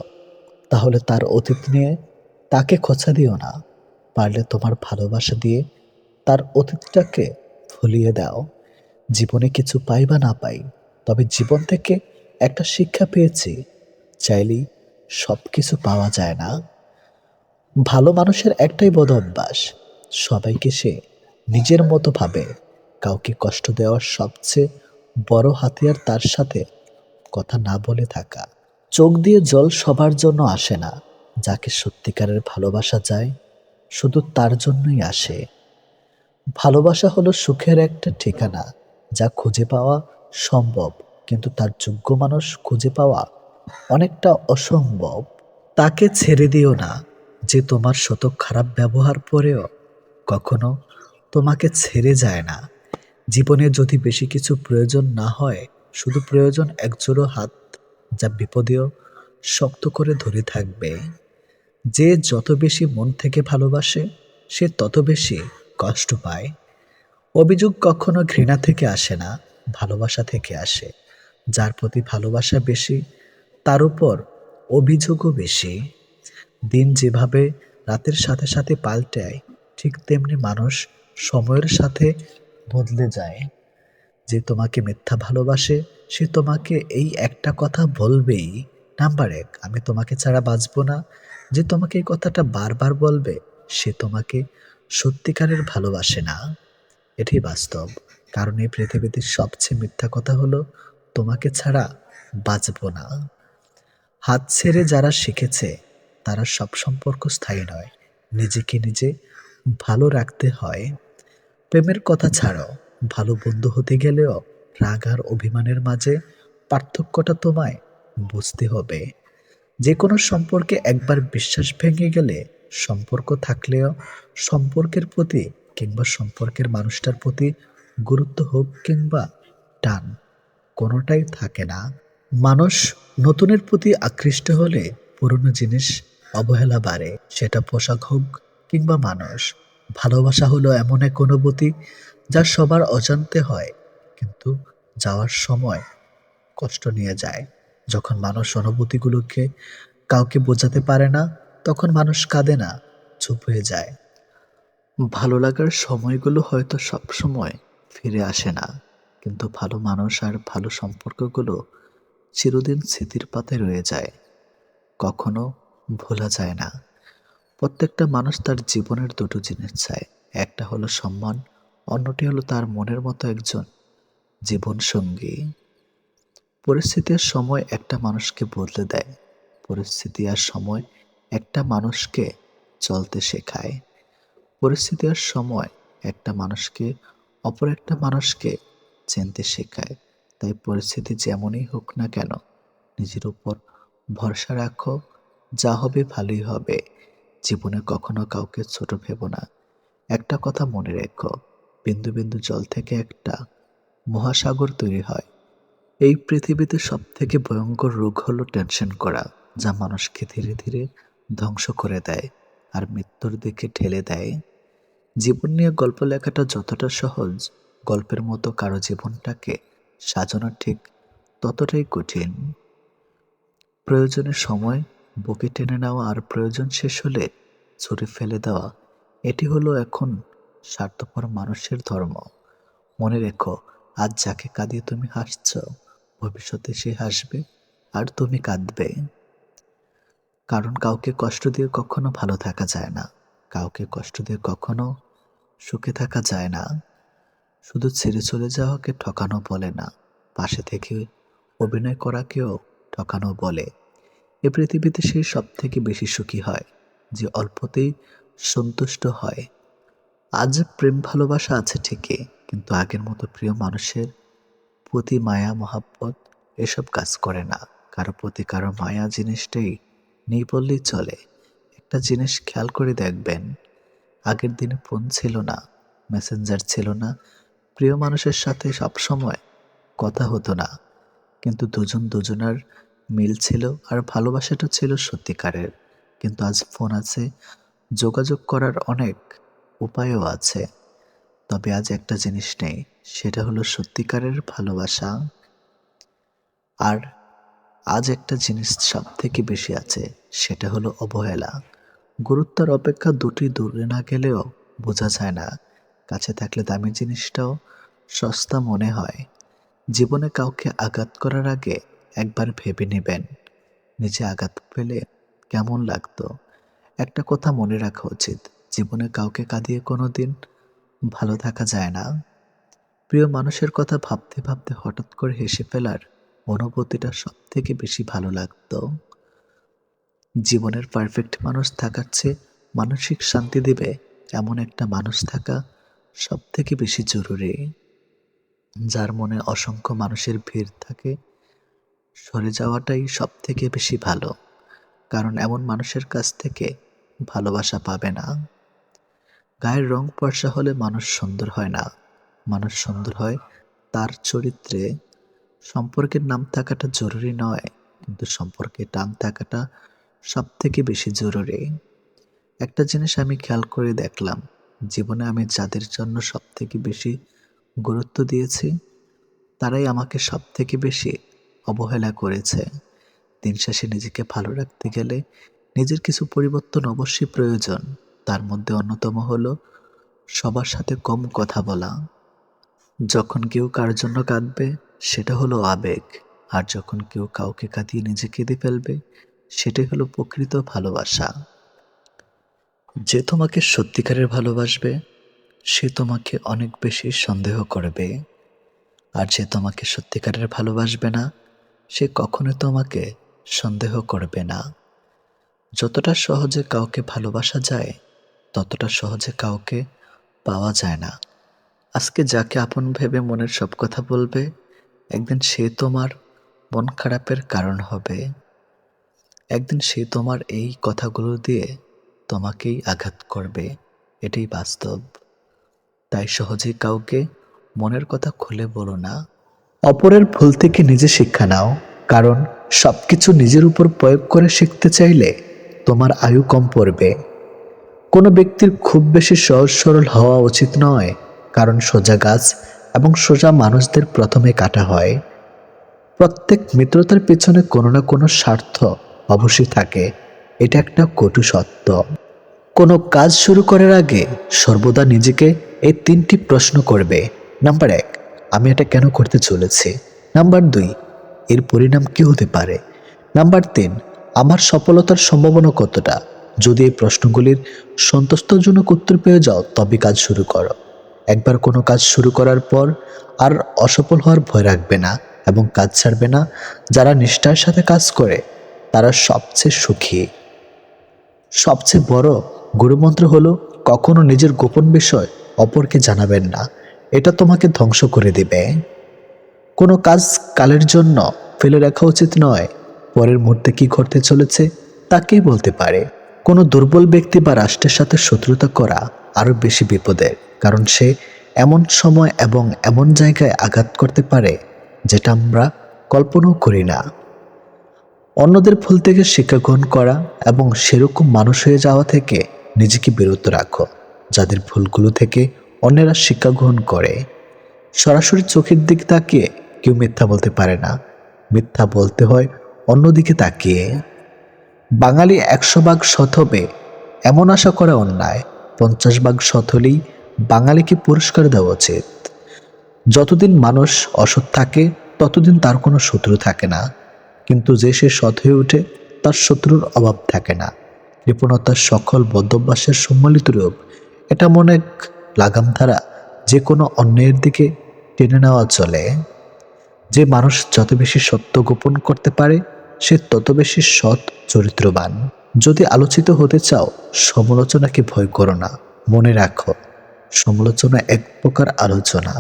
তাহলে তার অতীত নিয়ে তাকে খোঁচা দিও না। পারলে তোমার ভালোবাসা দিয়ে তার অতীতটাকে ভুলিয়ে দাও। জীবনে কিছু পাই বা না পাই, তবে জীবন থেকে একটা শিক্ষা পেয়েছি, চাইলেই সব কিছু পাওয়া যায় না। ভালো মানুষের একটাই বদ অভ্যাস, সবাইকে সে নিজের মতো ভাবে। কাউকে কষ্ট দেওয়ার সবচেয়ে বড় হাতিয়ার তার সাথে কথা না বলে থাকা। চোখ দিয়ে জল সবার জন্য আসে না, যাকে সত্যিকারের ভালোবাসা যায় শুধু তার জন্যই আসে। ভালোবাসা হলো সুখের একটা ঠিকানা, যা খুঁজে পাওয়া সম্ভব, কিন্তু তার যোগ্য মানুষ খুঁজে পাওয়া অনেকটা অসম্ভব। তাকে ছেড়ে দিও না, যে তোমার শত খারাপ ব্যবহার পরেও কখনো তোমাকে ছেড়ে যায় না। জীবনে যদি বেশি কিছু প্রয়োজন না হয়, শুধু প্রয়োজন একজোড়ো হাত, যা বিপদেও শক্ত করে ধরে থাকবে। যে যত বেশি মন থেকে ভালোবাসে, সে তত বেশি কষ্ট পায়। অভিযোগ কখনো ঘৃণা থেকে আসে না, ভালোবাসা থেকে আসে। যার প্রতি ভালোবাসা বেশি, তার উপর অভিযোগও বেশি। দিন যেভাবে রাতের সাথে সাথে পাল্টায়, ঠিক তেমনি মানুষ সময়ের সাথে বদলে যায়। যে তোমাকে মিথ্যা ভালোবাসে, সে তোমাকে এই একটা কথা বলবেই, নাম্বার এক, আমি তোমাকে ছাড়া বাঁচবো না। যে তোমাকে এই কথাটা বারবার বলবে, সে তোমাকে সত্যিকারের ভালোবাসে না। এটাই বাস্তব। কারণ এই পৃথিবীতে সবচেয়ে মিথ্যা কথা হলো, তোমাকে ছাড়া বাঁচবো না। হাত ছেড়ে যারা শিখেছে, তারা সব সম্পর্ক স্থায়ী নয়। নিজেকে নিজে ভালো রাখতে হয়। প্রেমের কথা ছাড়ো, ভালো বন্ধু হতে গেলেও রাগ আর অভিমানের মাঝে পার্থক্যটা তোমায় বুঝতে হবে। যে কোনো সম্পর্কে একবার বিশ্বাস ভেঙে গেলে, সম্পর্ক থাকলেও সম্পর্কের প্রতি কিংবা সম্পর্কের মানুষটার প্রতি গুরুত্ব হোক কিংবা টান, কোনোটাই থাকে না। মানুষ নতুনের প্রতি আকৃষ্ট হলে পুরনো জিনিস অবহেলা বাড়ে, সেটা পোশাক হোক কিংবা মানুষ। ভালোবাসা হলো এমন এক অনুভূতি যা সবার অজান্তে হয়, কিন্তু যাওয়ার সময় কষ্ট নিয়ে যায়। যখন মানুষ অনুভূতিগুলোকে কাউকে বোঝাতে পারে না, তখন মানুষ কাঁদে না, চুপ হয়ে যায়। ভালো লাগার সময়গুলো হয়তো সব সময় ফিরে আসে না, কিন্তু ভালো মানুষ আর ভালো সম্পর্কগুলো চিরদিন স্মৃতির পাতায় রয়ে যায়, কখনো ভোলা যায় না। প্রত্যেকটা মানুষ তার জীবনের দুটো জিনিস চায়, একটা হলো সম্মান, অন্যটি হলো তার মনের মতো একজন জীবন সঙ্গী। পরিস্থিতি আর সময় একটা মানুষকে বদলে দেয়, পরিস্থিতি আর সময় একটা মানুষকে চলতে শেখায়। পরিস্থিতি আর সময় একটা মানুষকে অপর একটা মানুষকে চিনতে শেখায়। তাই পরিস্থিতি যেমনই হোক না কেন, নিজের উপর ভরসা রাখো, যা হবে ভালোই হবে। জীবনে কখনো কাউকে ছোট ভেবো না। একটা কথা মনে রেখো, বিন্দু বিন্দু জল থেকে একটা মহাসাগর তৈরি হয়। এই পৃথিবীতে সব থেকে ভয়ঙ্কর রোগ হলো টেনশন করা, যা মানুষকে ধীরে ধীরে ধ্বংস করে দেয় আর মৃত্যুর দিকে ঠেলে দেয়। জীবন নিয়ে গল্প লেখাটা যতটা সহজ, গল্পের মতো কারো জীবনটাকে সাজানো ঠিক ততটাই কঠিন। প্রয়োজনের সময় বুকে টেনে নেওয়া আর প্রয়োজন শেষ হলে ছুঁড়ে ফেলে দেওয়া, এটি হলো এখন স্বার্থপর মানুষের ধর্ম। মনে রেখো, আজ যাকে কাঁদিয়ে তুমি হাসছ, ভবিষ্যতে সে হাসবে আর তুমি কাঁদবে। কারণ কাউকে কষ্ট দিয়ে কখনো ভালো থাকা যায় না, কাউকে কষ্ট দিয়ে কখনো সুখে থাকা যায় না। শুধু ছেড়ে চলে যাওয়াকে ঠকানো বলে না, পাশে থেকে অভিনয় করাকেও ঠকানো বলে। এ পৃথিবীতে সে সব থেকে বেশি সুখী হয়, যে অল্পতেই সন্তুষ্ট হয়। আজ প্রেম ভালোবাসা আছে ঠিকই, কিন্তু আগের মতো প্রিয় মানুষের প্রতি মায়া মহাব্বত এসব কাজ করে না। কারো প্রতি কারো মায়া জিনিসটাই নেই বললেই চলে। একটা জিনিস খেয়াল করে দেখবেন, আগের দিনে ফোন ছিল না, মেসেঞ্জার ছিল না, প্রিয় মানুষের সাথে সবসময় কথা হতো না, কিন্তু দুজন দুজনার মিল ছিল আর ভালোবাসাটা ছিল সত্যিকারের। কিন্তু আজ ফোন আছে, যোগাযোগ করার অনেক উপায়ও আছে, তবে আজ একটা জিনিস নেই, সেটা হলো সত্যিকারের ভালোবাসা। আর আজ একটা জিনিস সব থেকে বেশি আছে, সেটা হলো অবহেলা। গুরুত্বের অপেক্ষা দুটি দূরে না গেলেও বোঝা যায় না, কাছে থাকলে দামি জিনিসটাও সস্তা মনে হয়। জীবনে কাউকে আঘাত করার আগে একবার ভেবে নেবেন, নিজে আঘাত পেলে কেমন লাগতো। একটা কথা মনে রাখা উচিত, জীবনে কাউকে কাঁদিয়ে কোনোদিন ভালো থাকা যায় না। প্রিয় মানুষের কথা ভাবতে ভাবতে হঠাৎ করে হেসে ফেলার অনুভূতিটা সব থেকে বেশি ভালো লাগতো। জীবনের পারফেক্ট মানুষ থাকার চেয়ে মানসিক শান্তি দিবে এমন একটা মানুষ থাকা সব থেকে বেশি জরুরি। যার মনে অসংখ্য মানুষের ভিড় থাকে, সরে যাওয়াটাই সব থেকে বেশি ভালো। কারণ এমন মানুষের কাছ থেকে ভালোবাসা পাবে না। গায়ের রং ফর্সা হলে মানুষ সুন্দর হয় না, মানুষ সুন্দর হয় তার চরিত্রে। সম্পর্কের নাম থাকাটা জরুরি নয়, কিন্তু সম্পর্কে টান থাকাটা সব থেকে বেশি জরুরি। একটা জিনিস আমি খেয়াল করে দেখলাম, জীবনে আমি যাদের জন্য সব থেকে বেশি গুরুত্ব দিয়েছি, তারাই আমাকে সব থেকে বেশি অবহেলা করেছে। দিন শেষে নিজেকে ভালো রাখতে গেলে নিজের কিছু পরিবর্তন অবশ্যই প্রয়োজন। তার মধ্যে অন্যতম হলো সবার সাথে কম কথা বলা। যখন কেউ কার জন্য কাঁদবে, সেটা হলো আবেগ। আর যখন কেউ কাউকে কাঁদিয়ে নিজে কেঁদে ফেলবে, সেটাই হলো প্রকৃত ভালোবাসা। যে তোমাকে সত্যিকারের ভালোবাসবে, সে তোমাকে অনেক বেশি সন্দেহ করবে। আর যে তোমাকে সত্যিকারের ভালোবাসবে না, সে কখনো তোমাকে সন্দেহ করবে না। যতটা সহজে কাউকে ভালোবাসা যায়, ততটা সহজে কাউকে পাওয়া যায় না। আজকে যাকে আপন ভেবে মনের সব কথা বলবে, একদিন সে তোমার মন খারাপের কারণ হবে। একদিন সে তোমার এই কথাগুলো দিয়ে তোমাকেই আঘাত করবে। এটাই বাস্তব। তাই সহজেই কাউকে মনের কথা খুলে বলো না। অপরের ভুল থেকে নিজে শিক্ষা নাও, কারণ সবকিছু নিজের উপর প্রয়োগ করে শিখতে চাইলে তোমার আয়ু কম পড়বে। কোনো ব্যক্তির খুব বেশি সহজ সরল হওয়া উচিত নয়, কারণ সোজা গাছ এবং সোজা মানুষদের প্রথমে কাটা হয়। প্রত্যেক মিত্রতার পেছনে কোনো না কোনো স্বার্থ অবশ্যই থাকে, এটা একটা কটু সত্য। কোনো কাজ শুরু করার আগে সর্বদা নিজেকে এই 3টি প্রশ্ন করবে। নাম্বার 1, আমি এটা কেন করতে চলেছি? নাম্বার 2, এর পরিণাম কি হতে পারে? নাম্বার 3, আমার সফলতার সম্ভাবনা কতটা? যদি এই প্রশ্নগুলির সন্তুষ্টজনক উত্তর পেয়ে যাও, তবে কাজ শুরু করো। একবার কোনো কাজ শুরু করার পর আর অসফল হওয়ার ভয় রাখবে না এবং কাজ ছাড়বে না। যারা নিষ্ঠার সাথে কাজ করে, তারা সবচেয়ে সুখী। সবচেয়ে বড় গুরুমন্ত্র হলো কখনো নিজের গোপন বিষয় অপরকে জানাবেন না, এটা তোমাকে ধ্বংস করে দিবে। কোনো কাজ কালের জন্য ফেলে রাখা উচিত নয়। পরের মুহূর্তে কি ঘটতে চলেছে তা কে বলতে পারে? কোনো দুর্বল ব্যক্তি বা রাষ্ট্রের সাথে শত্রুতা করা আরো বেশি বিপদের, কারণ সে এমন সময় এবং এমন জায়গায় আঘাত করতে পারে যেটা আমরা কল্পনাও করি না। অন্যদের ভুল থেকে শিক্ষা গ্রহণ করা এবং সেরকম মানুষ হয়ে যাওয়া থেকে নিজেকে বিরত রাখো, যাদের ভুলগুলো থেকে অন্যেরা শিক্ষা গ্রহণ করে। সরাসরি চোখের দিকে তাকিয়ে কেউ মিথ্যা বলতে পারে না, মিথ্যা বলতে হয় অন্যদিকে তাকিয়ে। বাঙালি 100 ভাগ সৎ হবে এমন আশা করা অন্যায়। 50 ভাগ সৎ হলেই বাঙালিকে পুরস্কার দেওয়া উচিত। যতদিন মানুষ অসৎ থাকে, ততদিন তার কোনো শত্রু থাকে না, কিন্তু যে সে সৎ হয়ে ওঠে, তার শত্রুর অভাব থাকে না। কৃপণতার সকল বদ্ধভ্যাসের সম্মিলিত রূপ। এটা মনে এক লাগাম ধারা, যে কোনো অন্যায়ের দিকে টেনে নেওয়া চলে। যে মানুষ যত বেশি সত্য গোপন করতে পারে, সে তত বেশি সৎ চরিত্রবান। যদি আলোচিত হতে চাও, সমালোচনাকে ভয় করো না। মনে রাখো, সমালোচনা এক প্রকার আলোচনা।